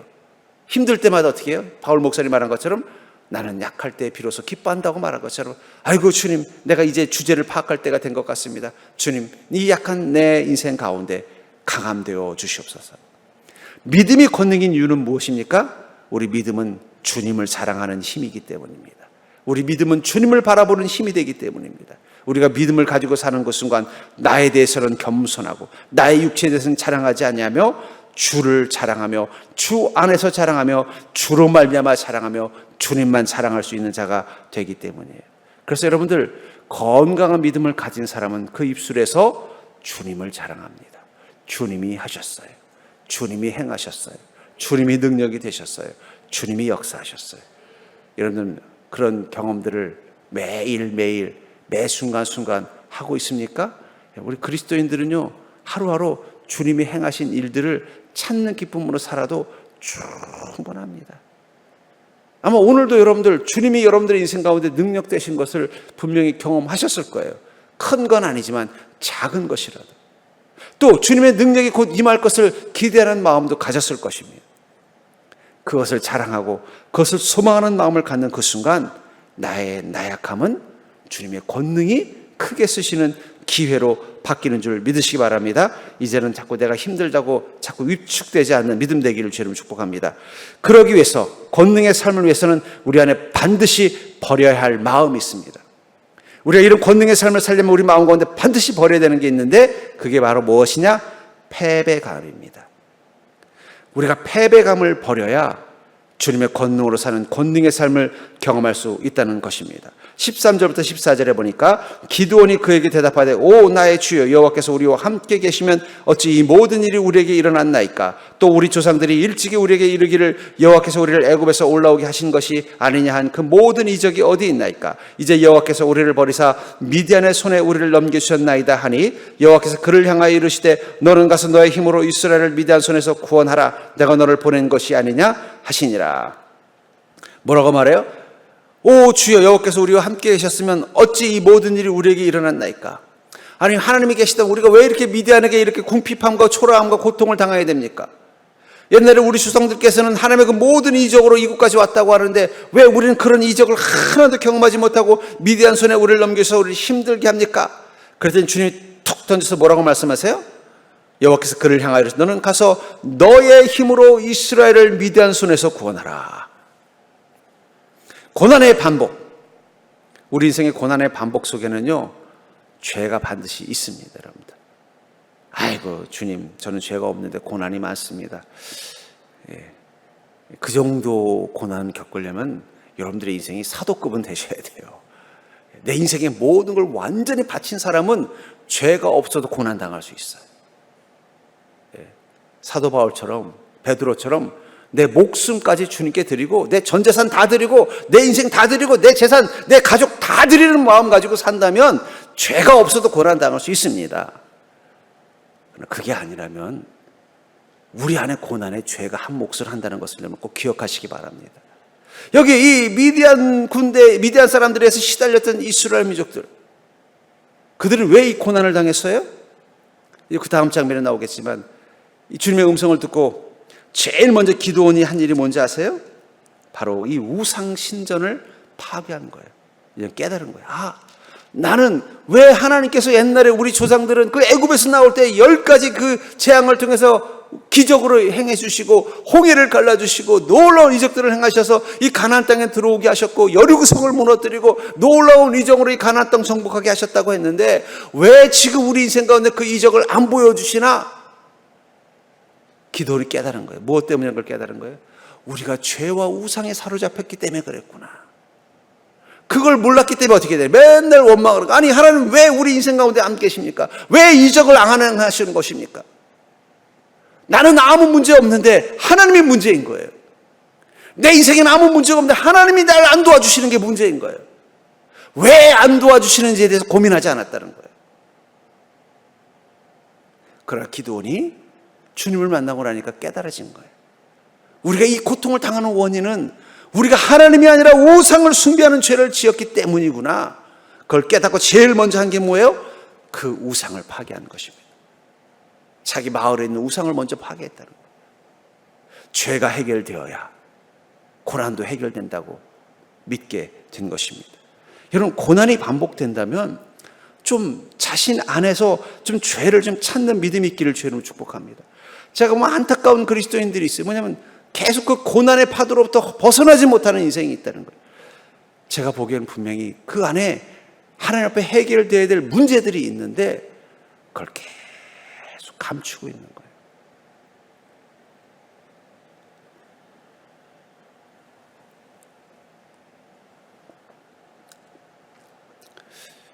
힘들 때마다 어떻게 해요? 바울 목사님 말한 것처럼 나는 약할 때 비로소 기뻐한다고 말한 것처럼, 아이고 주님, 내가 이제 주제를 파악할 때가 된 것 같습니다. 주님, 이 약한 내 인생 가운데 강함 되어 주시옵소서. 믿음이 권능인 이유는 무엇입니까? 우리 믿음은 주님을 자랑하는 힘이기 때문입니다. 우리 믿음은 주님을 바라보는 힘이 되기 때문입니다. 우리가 믿음을 가지고 사는 그 순간 나에 대해서는 겸손하고 나의 육체에 대해서는 자랑하지 아니하며 주를 자랑하며 주 안에서 자랑하며 주로 말미암아 자랑하며 주님만 자랑할 수 있는 자가 되기 때문이에요. 그래서 여러분들, 건강한 믿음을 가진 사람은 그 입술에서 주님을 자랑합니다. 주님이 하셨어요. 주님이 행하셨어요. 주님이 능력이 되셨어요. 주님이 역사하셨어요. 여러분들 그런 경험들을 매일매일 매 순간순간 하고 있습니까? 우리 그리스도인들은요, 하루하루 주님이 행하신 일들을 찾는 기쁨으로 살아도 충분합니다. 아마 오늘도 여러분들 주님이 여러분들의 인생 가운데 능력 되신 것을 분명히 경험하셨을 거예요. 큰 건 아니지만 작은 것이라도. 또 주님의 능력이 곧 임할 것을 기대하는 마음도 가졌을 것입니다. 그것을 자랑하고 그것을 소망하는 마음을 갖는 그 순간 나의 나약함은 주님의 권능이 크게 쓰시는 기회로 바뀌는 줄 믿으시기 바랍니다. 이제는 자꾸 내가 힘들다고 자꾸 위축되지 않는 믿음 되기를 주님 축복합니다. 그러기 위해서, 권능의 삶을 위해서는 우리 안에 반드시 버려야 할 마음이 있습니다. 우리가 이런 권능의 삶을 살려면 우리 마음 가운데 반드시 버려야 되는 게 있는데, 그게 바로 무엇이냐? 패배감입니다. 우리가 패배감을 버려야 주님의 권능으로 사는 권능의 삶을 경험할 수 있다는 것입니다. 13절부터 14절에 보니까 기드온이 그에게 대답하되 오 나의 주여 여호와께서 우리와 함께 계시면 어찌 이 모든 일이 우리에게 일어났나이까? 또 우리 조상들이 일찍이 우리에게 이르기를 여호와께서 우리를 애굽에서 올라오게 하신 것이 아니냐 한 그 모든 이적이 어디 있나이까? 이제 여호와께서 우리를 버리사 미디안의 손에 우리를 넘겨주셨나이다 하니 여호와께서 그를 향하여 이르시되 너는 가서 너의 힘으로 이스라엘을 미디안 손에서 구원하라. 내가 너를 보낸 것이 아니냐 하시니라. 뭐라고 말해요? 오 주여 여호와께서 우리와 함께 계셨으면 어찌 이 모든 일이 우리에게 일어났나이까? 아니 하나님이 계시다면 우리가 왜 이렇게 미디안에게 이렇게 궁핍함과 초라함과 고통을 당해야 됩니까? 옛날에 우리 주상들께서는 하나님의 그 모든 이적으로 이곳까지 왔다고 하는데 왜 우리는 그런 이적을 하나도 경험하지 못하고 미디안 손에 우리를 넘겨서 우리를 힘들게 합니까? 그랬더니 주님이 툭 던져서 뭐라고 말씀하세요? 여호와께서 그를 향하여 이르시되 너는 가서 너의 힘으로 이스라엘을 미디안 손에서 구원하라. 고난의 반복, 우리 인생의 고난의 반복 속에는요 죄가 반드시 있습니다. 여러분들, 아이고 주님 저는 죄가 없는데 고난이 많습니다. 그 정도 고난 겪으려면 여러분들의 인생이 사도급은 되셔야 돼요. 내 인생의 모든 걸 완전히 바친 사람은 죄가 없어도 고난 당할 수 있어요. 사도 바울처럼, 베드로처럼 내 목숨까지 주님께 드리고 내 전 재산 다 드리고 내 인생 다 드리고 내 재산, 내 가족 다 드리는 마음 가지고 산다면 죄가 없어도 고난 당할 수 있습니다. 그게 아니라면 우리 안에 고난에 죄가 한 몫을 한다는 것을 여러분 꼭 기억하시기 바랍니다. 여기 이 미디안 군대, 미디안 사람들에서 시달렸던 이스라엘 민족들, 그들은 왜 이 고난을 당했어요? 그 다음 장면에 나오겠지만 이 주님의 음성을 듣고 제일 먼저 기드온이 한 일이 뭔지 아세요? 바로 이 우상 신전을 파괴한 거예요. 이제 깨달은 거예요. 아, 나는 왜 하나님께서 옛날에 우리 조상들은 그 애굽에서 나올 때 10가지 그 재앙을 통해서 기적으로 행해 주시고 홍해를 갈라 주시고 놀라운 이적들을 행하셔서 이 가나안 땅에 들어오게 하셨고 여리고 성을 무너뜨리고 놀라운 이적으로 이 가나안 땅 정복하게 하셨다고 했는데 왜 지금 우리 인생 가운데 그 이적을 안 보여주시나? 기도를 깨달은 거예요. 무엇 때문에 그걸 깨달은 거예요? 우리가 죄와 우상에 사로잡혔기 때문에 그랬구나. 그걸 몰랐기 때문에 어떻게 돼요? 맨날 원망을 하고, 아니 하나님 왜 우리 인생 가운데 안 계십니까? 왜 이적을 안 하시는 것입니까? 나는 아무 문제 없는데 하나님이 문제인 거예요. 내 인생에는 아무 문제가 없는데 하나님이 나를 안 도와주시는 게 문제인 거예요. 왜 안 도와주시는지에 대해서 고민하지 않았다는 거예요. 그러나 기드온이 주님을 만나고 나니까 깨달아진 거예요. 우리가 이 고통을 당하는 원인은 우리가 하나님이 아니라 우상을 숭배하는 죄를 지었기 때문이구나. 그걸 깨닫고 제일 먼저 한 게 뭐예요? 그 우상을 파괴한 것입니다. 자기 마을에 있는 우상을 먼저 파괴했다는 거예요. 죄가 해결되어야 고난도 해결된다고 믿게 된 것입니다. 여러분, 고난이 반복된다면 좀 자신 안에서 좀 죄를 좀 찾는 믿음이 있기를 주님으로 축복합니다. 제가 뭐 안타까운 그리스도인들이 있어요. 뭐냐면 계속 그 고난의 파도로부터 벗어나지 못하는 인생이 있다는 거예요. 제가 보기에는 분명히 그 안에 하나님 앞에 해결되어야 될 문제들이 있는데 그걸 계속 감추고 있는 거예요.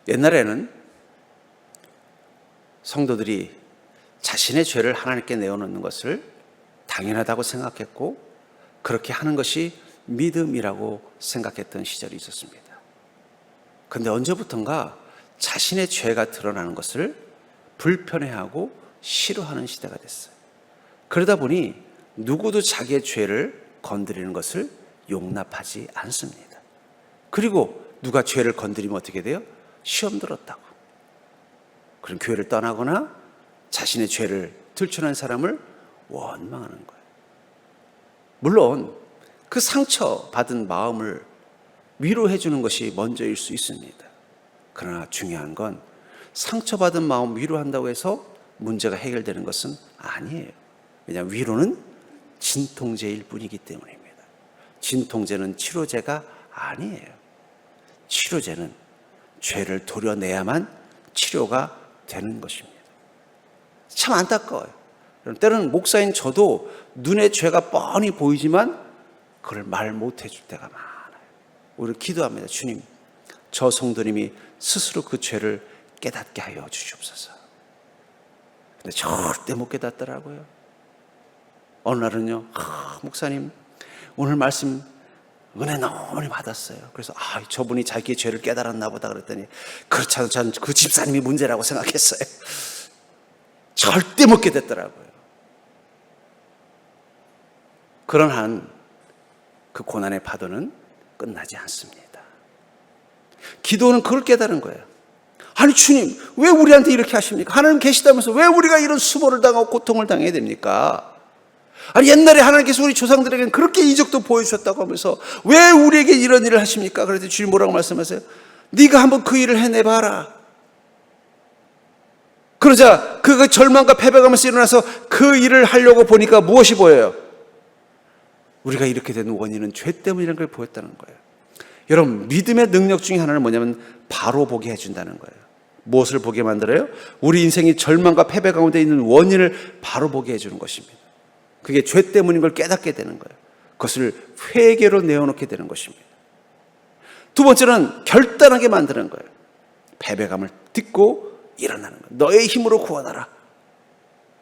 옛날에는 성도들이 자신의 죄를 하나님께 내어놓는 것을 당연하다고 생각했고 그렇게 하는 것이 믿음이라고 생각했던 시절이 있었습니다. 그런데 언제부턴가 자신의 죄가 드러나는 것을 불편해하고 싫어하는 시대가 됐어요. 그러다 보니 누구도 자기의 죄를 건드리는 것을 용납하지 않습니다. 그리고 누가 죄를 건드리면 어떻게 돼요? 시험 들었다고. 그럼 교회를 떠나거나 자신의 죄를 들춰낸 사람을 원망하는 거예요. 물론 그 상처받은 마음을 위로해 주는 것이 먼저일 수 있습니다. 그러나 중요한 건 상처받은 마음 위로한다고 해서 문제가 해결되는 것은 아니에요. 왜냐하면 위로는 진통제일 뿐이기 때문입니다. 진통제는 치료제가 아니에요. 치료제는 죄를 도려내야만 치료가 되는 것입니다. 참 안타까워요. 때로는 목사인 저도 눈에 죄가 뻔히 보이지만 그걸 말 못해줄 때가 많아요. 우리 기도합니다. 주님, 저 성도님이 스스로 그 죄를 깨닫게 하여 주시옵소서. 근데 절대 못 깨닫더라고요. 어느 날은요, 목사님 오늘 말씀 은혜 너무 많이 받았어요. 그래서 저분이 자기의 죄를 깨달았나 보다 그랬더니 그렇지 않아요. 저는 그 집사님이 문제라고 생각했어요. 절대 못 깨닫더라고요. 그런 한 그 고난의 파도는 끝나지 않습니다. 기도는 그걸 깨달은 거예요. 아니 주님, 왜 우리한테 이렇게 하십니까? 하나님 계시다면서 왜 우리가 이런 수모를 당하고 고통을 당해야 됩니까? 아니 옛날에 하나님께서 우리 조상들에게는 그렇게 이적도 보여주셨다고 하면서 왜 우리에게 이런 일을 하십니까? 그랬더니 주님 뭐라고 말씀하세요? 네가 한번 그 일을 해내봐라. 그러자 그 절망과 패배감에서 일어나서 그 일을 하려고 보니까 무엇이 보여요? 우리가 이렇게 된 원인은 죄 때문이라는 걸 보였다는 거예요. 여러분, 믿음의 능력 중에 하나는 뭐냐면 바로 보게 해준다는 거예요. 무엇을 보게 만들어요? 우리 인생이 절망과 패배 가운데 있는 원인을 바로 보게 해주는 것입니다. 그게 죄 때문인 걸 깨닫게 되는 거예요. 그것을 회개로 내어놓게 되는 것입니다. 두 번째는 결단하게 만드는 거예요. 패배감을 딛고 일어나는 거예요. 너의 힘으로 구원하라.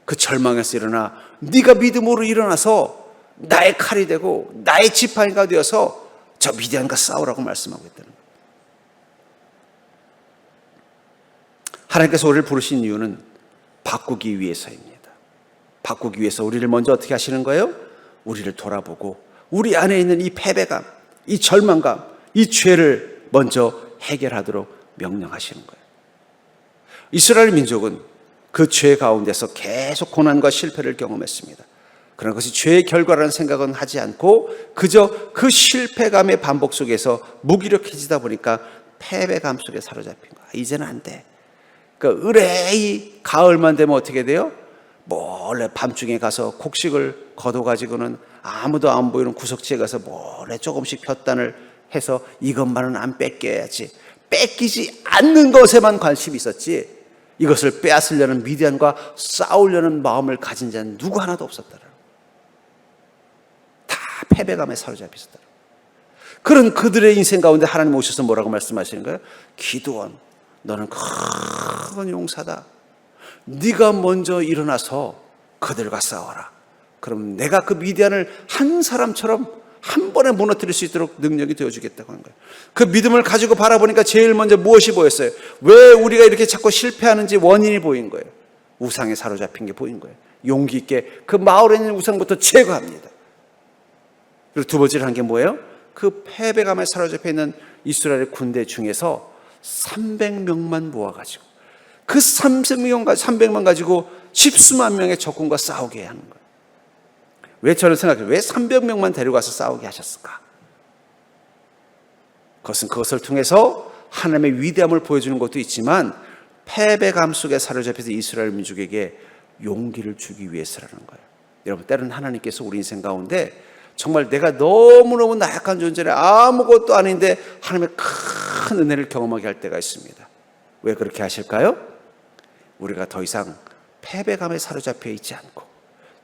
그 절망에서 일어나 네가 믿음으로 일어나서 나의 칼이 되고 나의 지팡이가 되어서 저 미디안과 싸우라고 말씀하고 있다는 거예요. 하나님께서 우리를 부르신 이유는 바꾸기 위해서입니다. 바꾸기 위해서 우리를 먼저 어떻게 하시는 거예요? 우리를 돌아보고 우리 안에 있는 이 패배감, 이 절망감, 이 죄를 먼저 해결하도록 명령하시는 거예요. 이스라엘 민족은 그 죄 가운데서 계속 고난과 실패를 경험했습니다. 그러나 그것이 죄의 결과라는 생각은 하지 않고 그저 그 실패감의 반복 속에서 무기력해지다 보니까 패배감 속에 사로잡힌 거야. 이제는 안 돼. 그러니까 의뢰이 가을만 되면 어떻게 돼요? 몰래 밤중에 가서 곡식을 걷어가지고는 아무도 안 보이는 구석지에 가서 몰래 조금씩 볕단을 해서 이것만은 안 뺏겨야지. 뺏기지 않는 것에만 관심이 있었지 이것을 빼앗으려는 미디안과 싸우려는 마음을 가진 자는 누구 하나도 없었더라. 다 패배감에 사로잡혔다. 그런 그들의 인생 가운데 하나님 오셔서 뭐라고 말씀하시는 거예요? 기드온, 너는 큰 용사다. 네가 먼저 일어나서 그들과 싸워라. 그럼 내가 그 미디안을 한 사람처럼 한 번에 무너뜨릴 수 있도록 능력이 되어주겠다고 하는 거예요. 그 믿음을 가지고 바라보니까 제일 먼저 무엇이 보였어요? 왜 우리가 이렇게 자꾸 실패하는지 원인이 보인 거예요. 우상에 사로잡힌 게 보인 거예요. 용기 있게 그 마을에 있는 우상부터 제거합니다. 그리고 두 번째로 한 게 뭐예요? 그 패배감에 사로잡혀 있는 이스라엘 군대 중에서 300명만 모아가지고 그 300만 가지고 십수만 명의 적군과 싸우게 하는 거예요. 왜 저는 생각해요? 왜 300명만 데려가서 싸우게 하셨을까? 그것을 통해서 하나님의 위대함을 보여주는 것도 있지만 패배감 속에 사로잡혀서 이스라엘 민족에게 용기를 주기 위해서라는 거예요. 여러분, 때로는 하나님께서 우리 인생 가운데 정말 내가 너무너무 나약한 존재라 아무것도 아닌데 하나님의 큰 은혜를 경험하게 할 때가 있습니다. 왜 그렇게 하실까요? 우리가 더 이상 패배감에 사로잡혀 있지 않고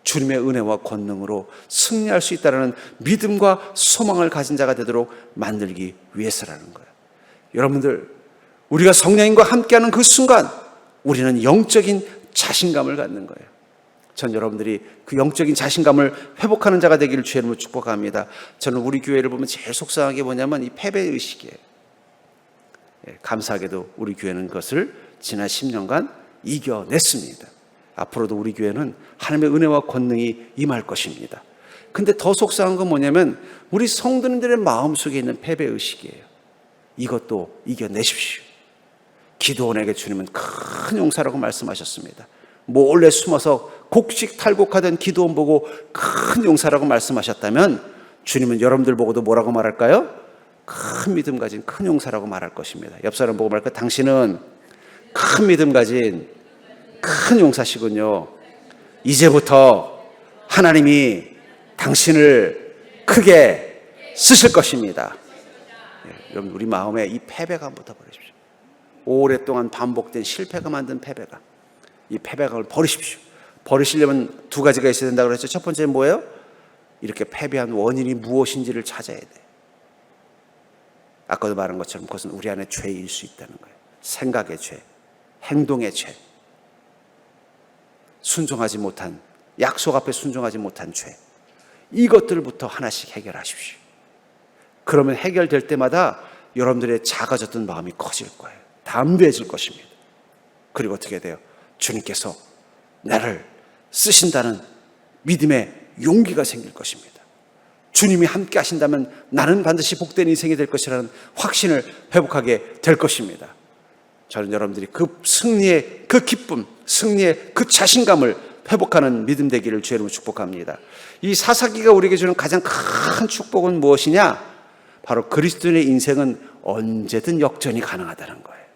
주님의 은혜와 권능으로 승리할 수 있다는 믿음과 소망을 가진 자가 되도록 만들기 위해서라는 거예요. 여러분들, 우리가 성령님과 함께하는 그 순간 우리는 영적인 자신감을 갖는 거예요. 전 여러분들이 그 영적인 자신감을 회복하는 자가 되기를 주의 이름으로 축복합니다. 저는 우리 교회를 보면 제일 속상한 게 뭐냐면 이 패배의식이에요. 감사하게도 우리 교회는 그것을 지난 10년간 이겨냈습니다. 앞으로도 우리 교회는 하나님의 은혜와 권능이 임할 것입니다. 근데 더 속상한 건 뭐냐면 우리 성도님들의 마음속에 있는 패배의식이에요. 이것도 이겨내십시오. 기드온에게 주님은 큰 용사라고 말씀하셨습니다. 몰래 숨어서 곡식 탈곡하던 기드온 보고 큰 용사라고 말씀하셨다면 주님은 여러분들 보고도 뭐라고 말할까요? 큰 믿음 가진 큰 용사라고 말할 것입니다. 옆 사람 보고 말할까요? 당신은 큰 믿음 가진 큰 용사시군요. 이제부터 하나님이 당신을 크게 쓰실 것입니다. 여러분, 우리 마음에 이 패배감부터 버리십시오. 오랫동안 반복된 실패가 만든 패배감, 이 패배감을 버리십시오. 버리시려면 두 가지가 있어야 된다고 그랬죠. 첫 번째는 뭐예요? 이렇게 패배한 원인이 무엇인지를 찾아야 돼. 아까도 말한 것처럼 그것은 우리 안에 죄일 수 있다는 거예요. 생각의 죄, 행동의 죄, 순종하지 못한, 약속 앞에 순종하지 못한 죄, 이것들부터 하나씩 해결하십시오. 그러면 해결될 때마다 여러분들의 작아졌던 마음이 커질 거예요. 담대해질 것입니다. 그리고 어떻게 돼요? 주님께서 나를 쓰신다는 믿음의 용기가 생길 것입니다. 주님이 함께 하신다면 나는 반드시 복된 인생이 될 것이라는 확신을 회복하게 될 것입니다. 저는 여러분들이 그 승리의 그 기쁨, 승리의 그 자신감을 회복하는 믿음 되기를 주의 이름으로 축복합니다. 이 사사기가 우리에게 주는 가장 큰 축복은 무엇이냐? 바로 그리스도인의 인생은 언제든 역전이 가능하다는 거예요.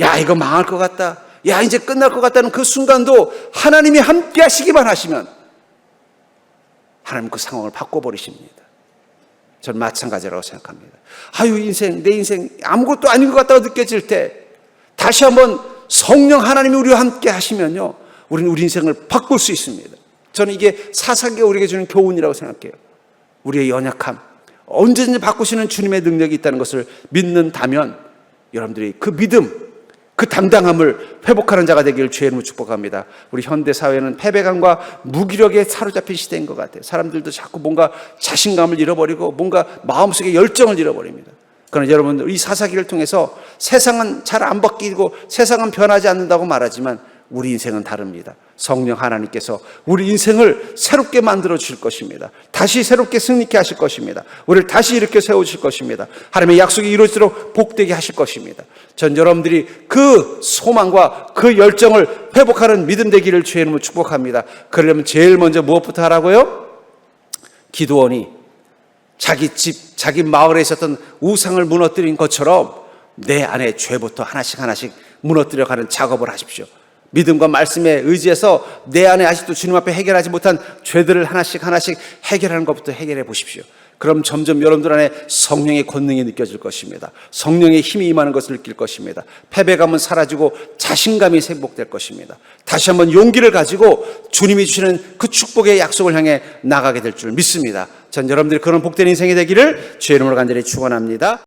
야, 이거 망할 것 같다, 야, 이제 끝날 것 같다는 그 순간도 하나님이 함께 하시기만 하시면 하나님 그 상황을 바꿔버리십니다. 전 마찬가지라고 생각합니다. 아유, 인생, 내 인생 아무것도 아닌 것 같다고 느껴질 때 다시 한번 성령 하나님이 우리와 함께 하시면요, 우리는 우리 인생을 바꿀 수 있습니다. 저는 이게 사사기가 우리에게 주는 교훈이라고 생각해요. 우리의 연약함, 언제든지 바꾸시는 주님의 능력이 있다는 것을 믿는다면 여러분들이 그 믿음, 그 담당함을 회복하는 자가 되기를 주의 이름으로 축복합니다. 우리 현대 사회는 패배감과 무기력에 사로잡힌 시대인 것 같아요. 사람들도 자꾸 뭔가 자신감을 잃어버리고 뭔가 마음속에 열정을 잃어버립니다. 그러나 여러분, 이 사사기를 통해서 세상은 잘 안 바뀌고 세상은 변하지 않는다고 말하지만 우리 인생은 다릅니다. 성령 하나님께서 우리 인생을 새롭게 만들어 주실 것입니다. 다시 새롭게 승리케 하실 것입니다. 우리를 다시 이렇게 세워주실 것입니다. 하나님의 약속이 이루어지도록 복되게 하실 것입니다. 전 여러분들이 그 소망과 그 열정을 회복하는 믿음 되기를 주의 이름으로 축복합니다. 그러려면 제일 먼저 무엇부터 하라고요? 기드온이 자기 집, 자기 마을에 있었던 우상을 무너뜨린 것처럼 내 안에 죄부터 하나씩 무너뜨려가는 작업을 하십시오. 믿음과 말씀에 의지해서 내 안에 아직도 주님 앞에 해결하지 못한 죄들을 하나씩 해결하는 것부터 해결해 보십시오. 그럼 점점 여러분들 안에 성령의 권능이 느껴질 것입니다. 성령의 힘이 임하는 것을 느낄 것입니다. 패배감은 사라지고 자신감이 회복될 것입니다. 다시 한번 용기를 가지고 주님이 주시는 그 축복의 약속을 향해 나가게 될 줄 믿습니다. 전 여러분들이 그런 복된 인생이 되기를 주의 이름으로 간절히 축원합니다.